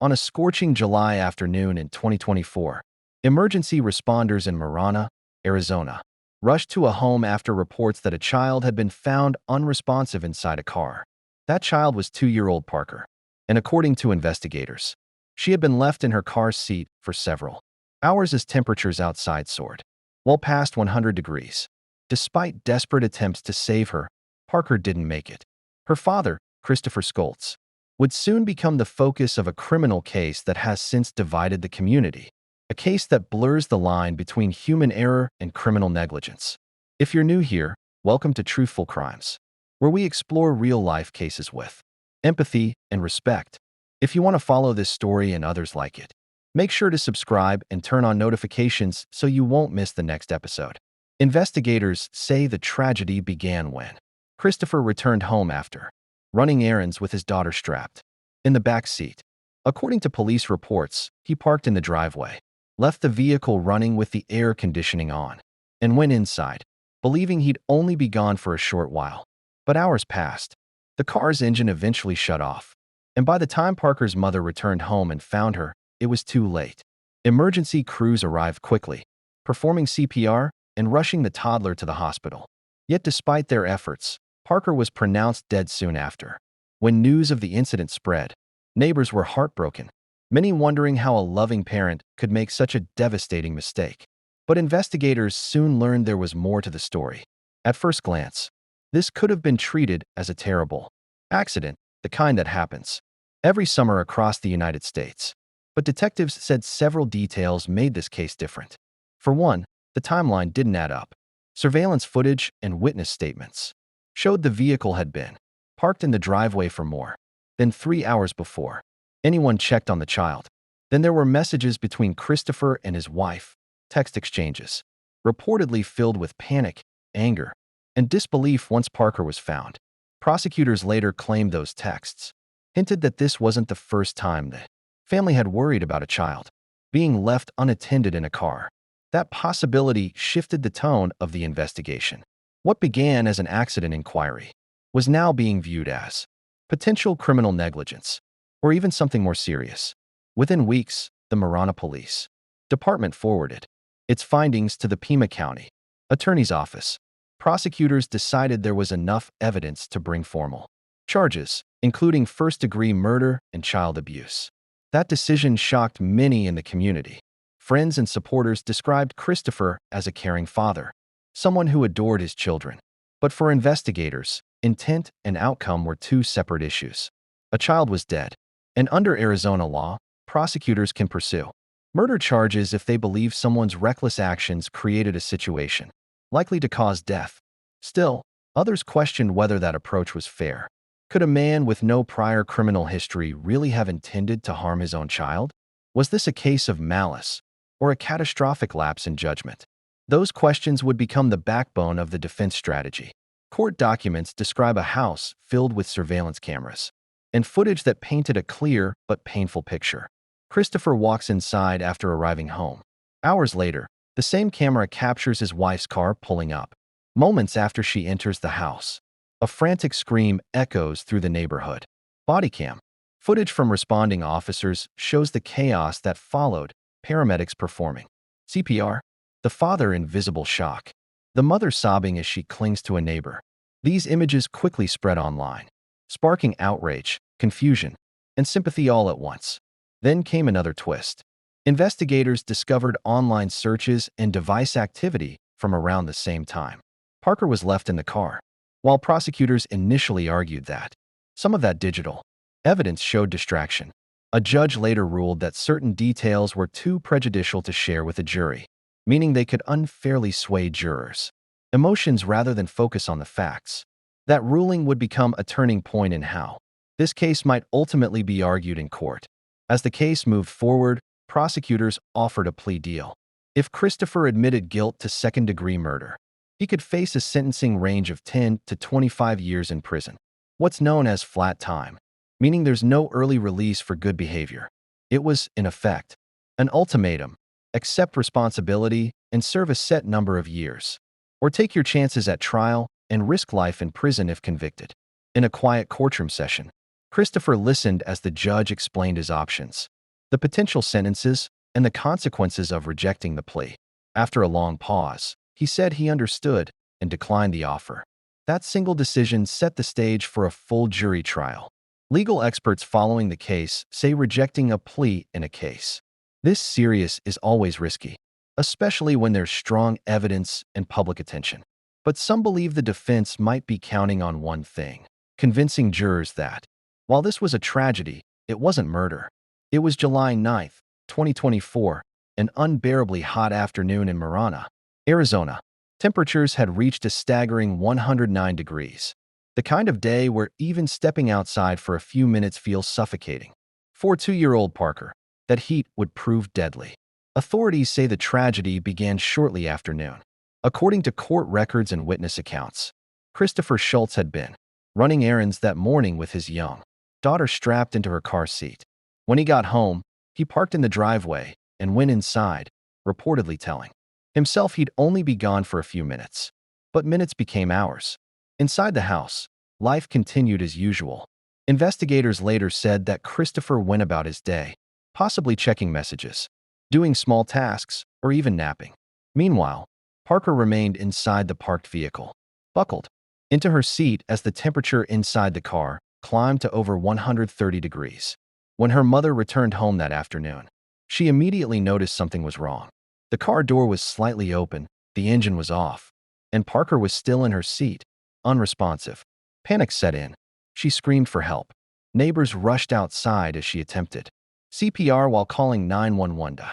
On a scorching July afternoon in 2024, emergency responders in Marana, Arizona, rushed to a home after reports that a child had been found unresponsive inside a car. That child was 2-year-old Parker, and according to investigators, she had been left in her car's seat for several hours as temperatures outside soared, well past 100 degrees. Despite desperate attempts to save her, Parker didn't make it. Her father, Christopher Schultz, would soon become the focus of a criminal case that has since divided the community, a case that blurs the line between human error and criminal negligence. If you're new here, welcome to Truthful Crimes, where we explore real-life cases with empathy and respect. If you want to follow this story and others like it, make sure to subscribe and turn on notifications so you won't miss the next episode. Investigators say the tragedy began when Christopher returned home after running errands with his daughter strapped in the back seat. According to police reports, he parked in the driveway, left the vehicle running with the air conditioning on, and went inside, believing he'd only be gone for a short while. But hours passed. The car's engine eventually shut off, and by the time Parker's mother returned home and found her, it was too late. Emergency crews arrived quickly, performing CPR and rushing the toddler to the hospital. Yet despite their efforts, Parker was pronounced dead soon after. When news of the incident spread, neighbors were heartbroken, many wondering how a loving parent could make such a devastating mistake. But investigators soon learned there was more to the story. At first glance, this could have been treated as a terrible accident, the kind that happens every summer across the United States. But detectives said several details made this case different. For one, the timeline didn't add up. Surveillance footage and witness statements showed the vehicle had been parked in the driveway for more than 3 hours before anyone checked on the child. Then there were messages between Christopher and his wife, text exchanges, reportedly filled with panic, anger, and disbelief once Parker was found. Prosecutors later claimed those texts hinted that this wasn't the first time the family had worried about a child being left unattended in a car. That possibility shifted the tone of the investigation. What began as an accident inquiry was now being viewed as potential criminal negligence, or even something more serious. Within weeks, the Marana Police Department forwarded its findings to the Pima County Attorney's Office. Prosecutors decided there was enough evidence to bring formal charges, including first-degree murder and child abuse. That decision shocked many in the community. Friends and supporters described Christopher as a caring father, someone who adored his children. But for investigators, intent and outcome were two separate issues. A child was dead, and under Arizona law, prosecutors can pursue murder charges if they believe someone's reckless actions created a situation likely to cause death. Still, others questioned whether that approach was fair. Could a man with no prior criminal history really have intended to harm his own child? Was this a case of malice or a catastrophic lapse in judgment? Those questions would become the backbone of the defense strategy. Court documents describe a house filled with surveillance cameras and footage that painted a clear but painful picture. Christopher walks inside after arriving home. Hours later, the same camera captures his wife's car pulling up. Moments after she enters the house, a frantic scream echoes through the neighborhood. Bodycam footage from responding officers shows the chaos that followed, paramedics performing CPR, the father in visible shock, the mother sobbing as she clings to a neighbor. These images quickly spread online, sparking outrage, confusion, and sympathy all at once. Then came another twist. Investigators discovered online searches and device activity from around the same time. Parker was left in the car. While prosecutors initially argued that some of that digital evidence showed distraction, a judge later ruled that certain details were too prejudicial to share with a jury, meaning they could unfairly sway jurors' emotions rather than focus on the facts. That ruling would become a turning point in how this case might ultimately be argued in court. As the case moved forward, prosecutors offered a plea deal. If Christopher admitted guilt to second-degree murder, he could face a sentencing range of 10 to 25 years in prison, what's known as flat time, meaning there's no early release for good behavior. It was, in effect, an ultimatum: accept responsibility and serve a set number of years, or take your chances at trial and risk life in prison if convicted. In a quiet courtroom session, Christopher listened as the judge explained his options, the potential sentences, and the consequences of rejecting the plea. After a long pause, he said he understood and declined the offer. That single decision set the stage for a full jury trial. Legal experts following the case say rejecting a plea in a case this serious is always risky, especially when there's strong evidence and public attention. But some believe the defense might be counting on one thing, convincing jurors that, while this was a tragedy, it wasn't murder. It was July 9, 2024, an unbearably hot afternoon in Marana, Arizona. Temperatures had reached a staggering 109 degrees, the kind of day where even stepping outside for a few minutes feels suffocating. For 2-year-old Parker, that heat would prove deadly. Authorities say the tragedy began shortly after noon. According to court records and witness accounts, Christopher Schultz had been running errands that morning with his young daughter strapped into her car seat. When he got home, he parked in the driveway and went inside, reportedly telling himself he'd only be gone for a few minutes. But minutes became hours. Inside the house, life continued as usual. Investigators later said that Christopher went about his day, possibly checking messages, doing small tasks, or even napping. Meanwhile, Parker remained inside the parked vehicle, buckled into her seat as the temperature inside the car climbed to over 130 degrees. When her mother returned home that afternoon, she immediately noticed something was wrong. The car door was slightly open, the engine was off, and Parker was still in her seat, unresponsive. Panic set in. She screamed for help. Neighbors rushed outside as she attempted CPR while calling 911.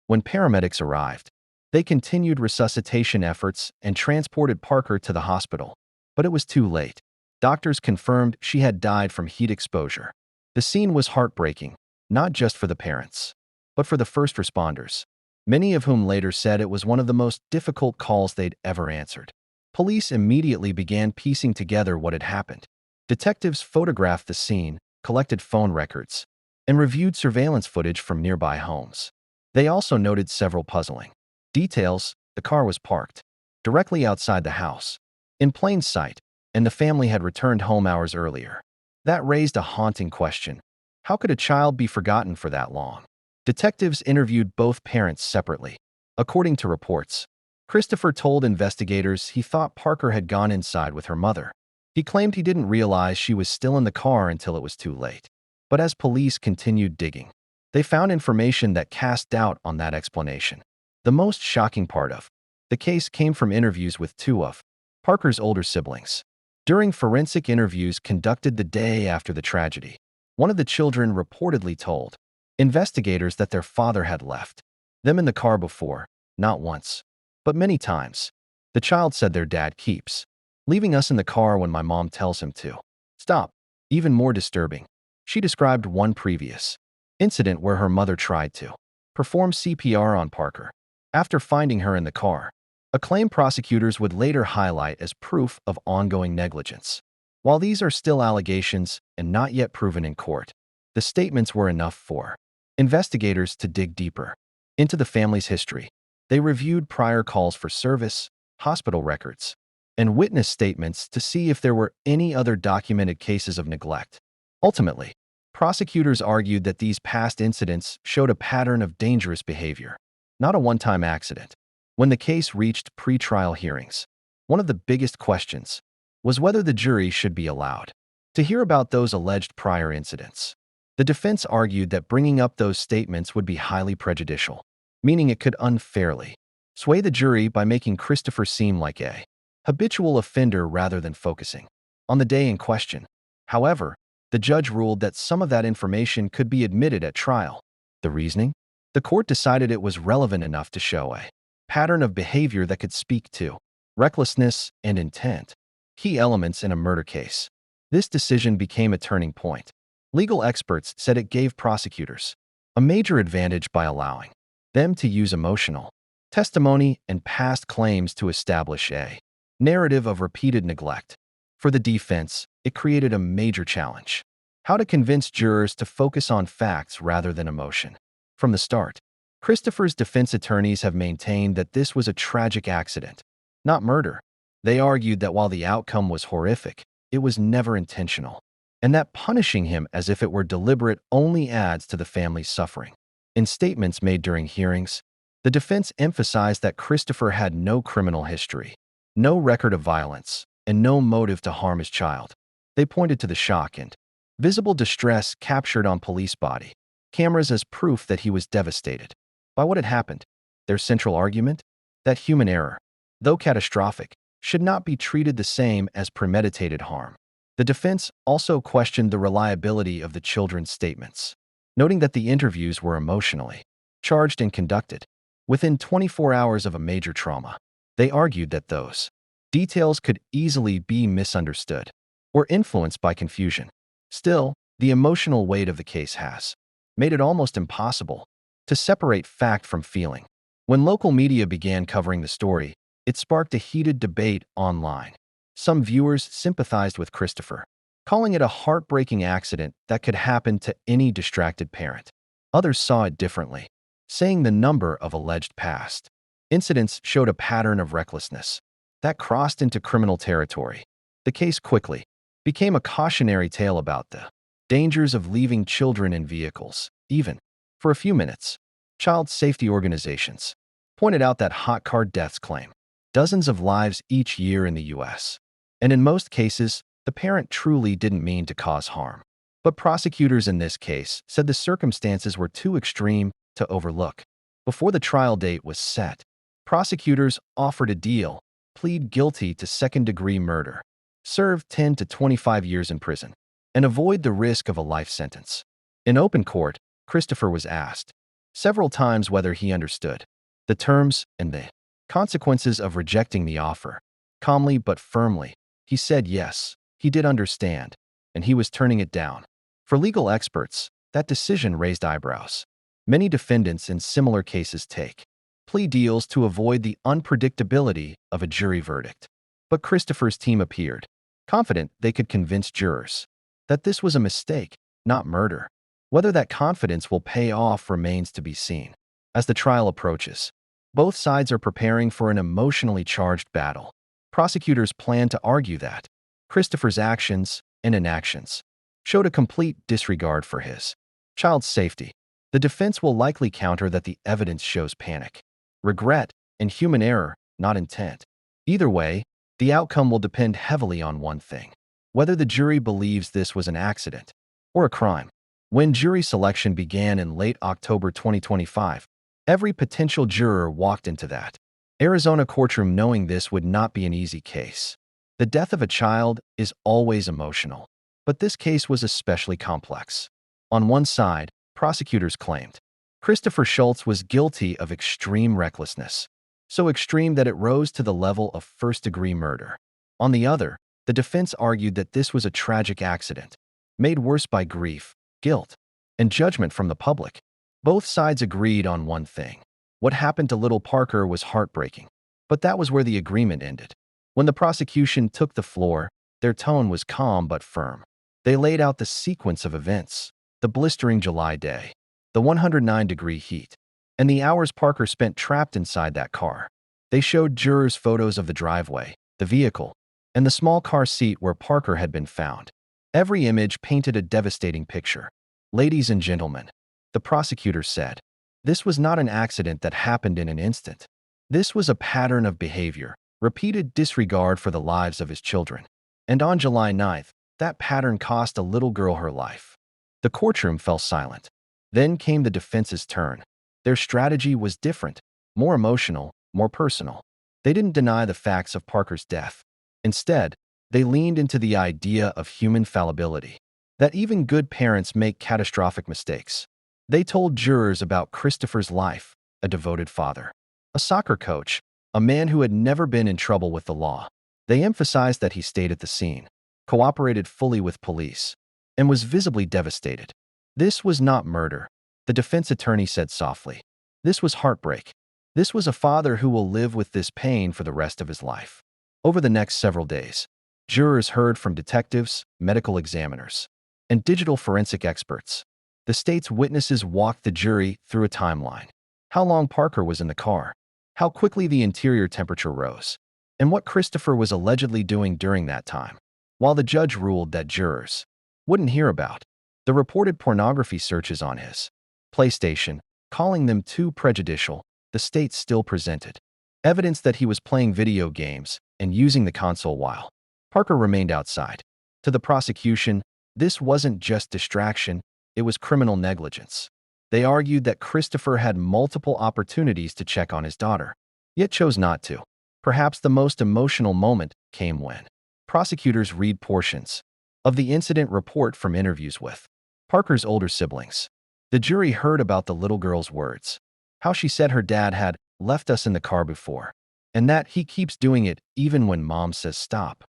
When paramedics arrived, they continued resuscitation efforts and transported Parker to the hospital. But it was too late. Doctors confirmed she had died from heat exposure. The scene was heartbreaking, not just for the parents, but for the first responders, many of whom later said it was one of the most difficult calls they'd ever answered. Police immediately began piecing together what had happened. Detectives photographed the scene, collected phone records, and reviewed surveillance footage from nearby homes. They also noted several puzzling details. The car was parked directly outside the house, in plain sight, and the family had returned home hours earlier. That raised a haunting question. How could a child be forgotten for that long? Detectives interviewed both parents separately. According to reports, Christopher told investigators he thought Parker had gone inside with her mother. He claimed he didn't realize she was still in the car until it was too late. But as police continued digging, they found information that cast doubt on that explanation. The most shocking part of the case came from interviews with two of Parker's older siblings. During forensic interviews conducted the day after the tragedy, one of the children reportedly told investigators that their father had left them in the car before, not once, but many times. The child said their dad keeps leaving us in the car when my mom tells him to stop. Even more disturbing, she described one previous incident where her mother tried to perform CPR on Parker after finding her in the car, a claim prosecutors would later highlight as proof of ongoing negligence. While these are still allegations and not yet proven in court, the statements were enough for investigators to dig deeper into the family's history. They reviewed prior calls for service, hospital records, and witness statements to see if there were any other documented cases of neglect. Ultimately, prosecutors argued that these past incidents showed a pattern of dangerous behavior, not a one-time accident. When the case reached pre-trial hearings, one of the biggest questions was whether the jury should be allowed to hear about those alleged prior incidents. The defense argued that bringing up those statements would be highly prejudicial, meaning it could unfairly sway the jury by making Christopher seem like a habitual offender rather than focusing on the day in question. However, the judge ruled that some of that information could be admitted at trial. The reasoning? The court decided it was relevant enough to show a pattern of behavior that could speak to recklessness and intent, key elements in a murder case. This decision became a turning point. Legal experts said it gave prosecutors a major advantage by allowing them to use emotional testimony and past claims to establish a narrative of repeated neglect. For the defense, it created a major challenge: how to convince jurors to focus on facts rather than emotion. From the start, Christopher's defense attorneys have maintained that this was a tragic accident, not murder. They argued that while the outcome was horrific, it was never intentional, and that punishing him as if it were deliberate only adds to the family's suffering. In statements made during hearings, the defense emphasized that Christopher had no criminal history, no record of violence, and no motive to harm his child. They pointed to the shock and visible distress captured on police body cameras as proof that he was devastated by what had happened. Their central argument? That human error, though catastrophic, should not be treated the same as premeditated harm. The defense also questioned the reliability of the children's statements, noting that the interviews were emotionally charged and conducted within 24 hours of a major trauma. They argued that those details could easily be misunderstood or influenced by confusion. Still, the emotional weight of the case has made it almost impossible to separate fact from feeling. When local media began covering the story, it sparked a heated debate online. Some viewers sympathized with Christopher, calling it a heartbreaking accident that could happen to any distracted parent. Others saw it differently, saying the number of alleged past incidents showed a pattern of recklessness that crossed into criminal territory. The case quickly became a cautionary tale about the dangers of leaving children in vehicles, even for a few minutes. Child safety organizations pointed out that hot car deaths claim dozens of lives each year in the U.S., and in most cases, the parent truly didn't mean to cause harm. But prosecutors in this case said the circumstances were too extreme to overlook. Before the trial date was set, prosecutors offered a deal: plead guilty to second-degree murder, serve 10 to 25 years in prison, and avoid the risk of a life sentence. In open court, Christopher was asked several times whether he understood the terms and the consequences of rejecting the offer. Calmly but firmly, he said yes, he did understand, and he was turning it down. For legal experts, that decision raised eyebrows. Many defendants in similar cases take plea deals to avoid the unpredictability of a jury verdict. But Christopher's team appeared confident they could convince jurors that this was a mistake, not murder. Whether that confidence will pay off remains to be seen. As the trial approaches, both sides are preparing for an emotionally charged battle. Prosecutors plan to argue that Christopher's actions and inactions showed a complete disregard for his child's safety. The defense will likely counter that the evidence shows panic, regret, and human error, not intent. Either way, the outcome will depend heavily on one thing: whether the jury believes this was an accident or a crime. When jury selection began in late October 2025, every potential juror walked into that Arizona courtroom knowing this would not be an easy case. The death of a child is always emotional, but this case was especially complex. On one side, prosecutors claimed Christopher Schultz was guilty of extreme recklessness, so extreme that it rose to the level of first-degree murder. On the other, the defense argued that this was a tragic accident, made worse by grief, guilt, and judgment from the public. Both sides agreed on one thing: what happened to little Parker was heartbreaking. But that was where the agreement ended. When the prosecution took the floor, their tone was calm but firm. They laid out the sequence of events: the blistering July day, the 109-degree heat, and the hours Parker spent trapped inside that car. They showed jurors photos of the driveway, the vehicle, and the small car seat where Parker had been found. Every image painted a devastating picture. Ladies and gentlemen, the prosecutor said, this was not an accident that happened in an instant. This was a pattern of behavior, repeated disregard for the lives of his children. And on July 9th, that pattern cost a little girl her life. The courtroom fell silent. Then came the defense's turn. Their strategy was different, more emotional, more personal. They didn't deny the facts of Parker's death. Instead, they leaned into the idea of human fallibility, that even good parents make catastrophic mistakes. They told jurors about Christopher's life: a devoted father, a soccer coach, a man who had never been in trouble with the law. They emphasized that he stayed at the scene, cooperated fully with police, and was visibly devastated. This was not murder, the defense attorney said softly. This was heartbreak. This was a father who will live with this pain for the rest of his life. Over the next several days, jurors heard from detectives, medical examiners, and digital forensic experts. The state's witnesses walked the jury through a timeline: how long Parker was in the car, how quickly the interior temperature rose, and what Christopher was allegedly doing during that time. While the judge ruled that jurors wouldn't hear about. The reported pornography searches on his PlayStation, calling them too prejudicial, the state still presented evidence that he was playing video games and using the console while Parker remained outside. To the prosecution, this wasn't just distraction, it was criminal negligence. They argued that Christopher had multiple opportunities to check on his daughter, yet chose not to. Perhaps the most emotional moment came when prosecutors read portions of the incident report from interviews with Parker's older siblings. The jury heard about the little girl's words, how she said her dad had left us in the car before, and that he keeps doing it even when mom says stop.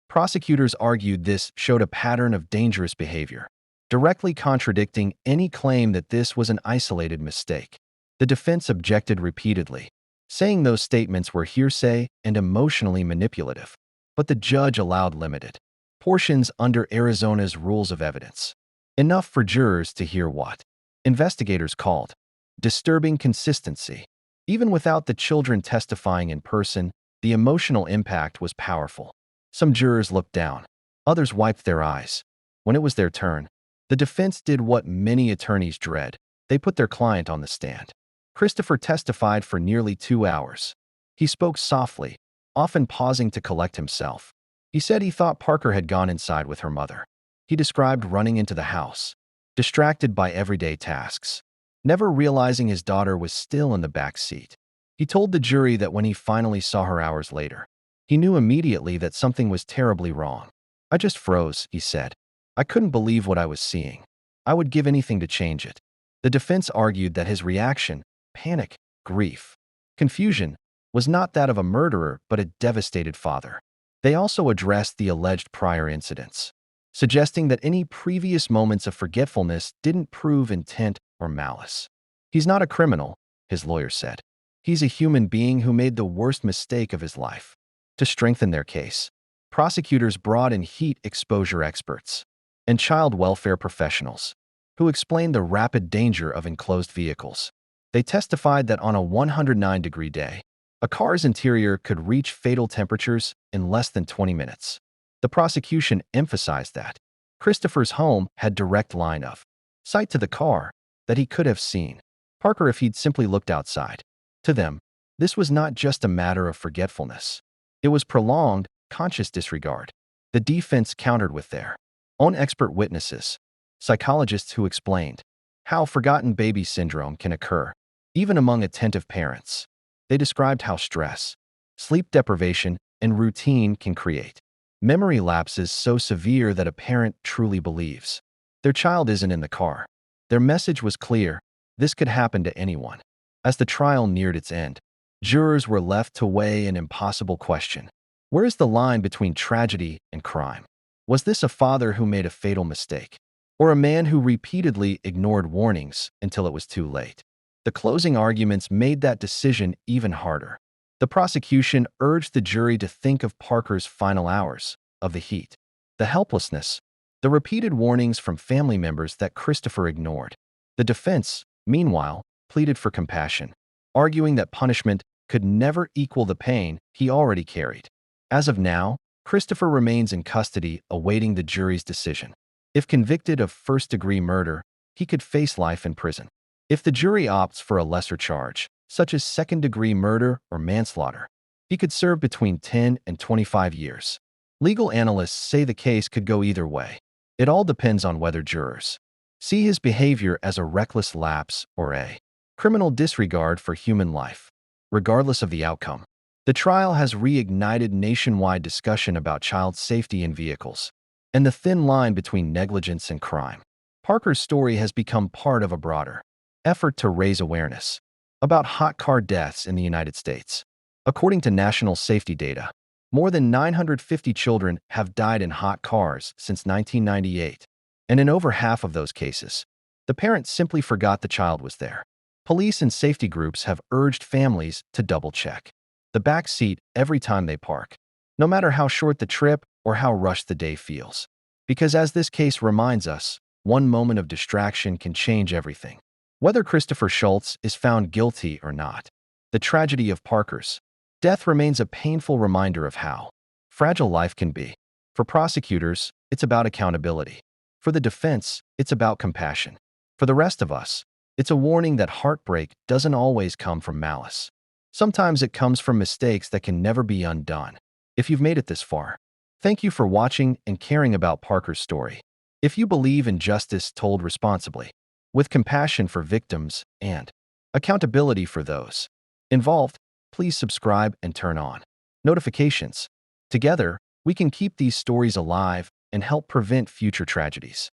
Prosecutors argued this showed a pattern of dangerous behavior, directly contradicting any claim that this was an isolated mistake. The defense objected repeatedly, saying those statements were hearsay and emotionally manipulative, but the judge allowed limited portions under Arizona's rules of evidence, enough for jurors to hear what investigators called disturbing consistency. Even without the children testifying in person, the emotional impact was powerful. Some jurors looked down, others wiped their eyes. When it was their turn, the defense did what many attorneys dread. They put their client on the stand. Christopher testified for nearly 2 hours. He spoke softly, often pausing to collect himself. He said he thought Parker had gone inside with her mother. He described running into the house, distracted by everyday tasks, never realizing his daughter was still in the back seat. He told the jury that when he finally saw her hours later, he knew immediately that something was terribly wrong. I just froze, he said. I couldn't believe what I was seeing. I would give anything to change it. The defense argued that his reaction, panic, grief, confusion, was not that of a murderer but a devastated father. They also addressed the alleged prior incidents, suggesting that any previous moments of forgetfulness didn't prove intent or malice. He's not a criminal, his lawyer said. He's a human being who made the worst mistake of his life. To strengthen their case, prosecutors brought in heat exposure experts and child welfare professionals who explained the rapid danger of enclosed vehicles. They testified that on a 109-degree day, a car's interior could reach fatal temperatures in less than 20 minutes. The prosecution emphasized that Christopher's home had direct line of sight to the car that he could have seen Parker if he'd simply looked outside. To them, this was not just a matter of forgetfulness. It was prolonged, conscious disregard. The defense countered with their own expert witnesses, psychologists who explained how forgotten baby syndrome can occur, even among attentive parents. They described how stress, sleep deprivation, and routine can create memory lapses so severe that a parent truly believes their child isn't in the car. Their message was clear: this could happen to anyone. As the trial neared its end, jurors were left to weigh an impossible question. Where is the line between tragedy and crime? Was this a father who made a fatal mistake, or a man who repeatedly ignored warnings until it was too late? The closing arguments made that decision even harder. The prosecution urged the jury to think of Parker's final hours, of the heat, the helplessness, the repeated warnings from family members that Christopher ignored. The defense, meanwhile, pleaded for compassion, arguing that punishment could never equal the pain he already carried. As of now, Christopher remains in custody awaiting the jury's decision. If convicted of first-degree murder, he could face life in prison. If the jury opts for a lesser charge, such as second-degree murder or manslaughter, he could serve between 10 and 25 years. Legal analysts say the case could go either way. It all depends on whether jurors see his behavior as a reckless lapse or a criminal disregard for human life. Regardless of the outcome, the trial has reignited nationwide discussion about child safety in vehicles and the thin line between negligence and crime. Parker's story has become part of a broader effort to raise awareness about hot car deaths in the United States. According to national safety data, more than 950 children have died in hot cars since 1998, and in over half of those cases, the parent simply forgot the child was there. Police and safety groups have urged families to double-check the back seat every time they park, no matter how short the trip or how rushed the day feels. Because as this case reminds us, one moment of distraction can change everything. Whether Christopher Schultz is found guilty or not, the tragedy of Parker's death remains a painful reminder of how fragile life can be. For prosecutors, it's about accountability. For the defense, it's about compassion. For the rest of us, it's a warning that heartbreak doesn't always come from malice. Sometimes it comes from mistakes that can never be undone. If you've made it this far, thank you for watching and caring about Parker's story. If you believe in justice told responsibly, with compassion for victims and accountability for those involved, please subscribe and turn on notifications. Together, we can keep these stories alive and help prevent future tragedies.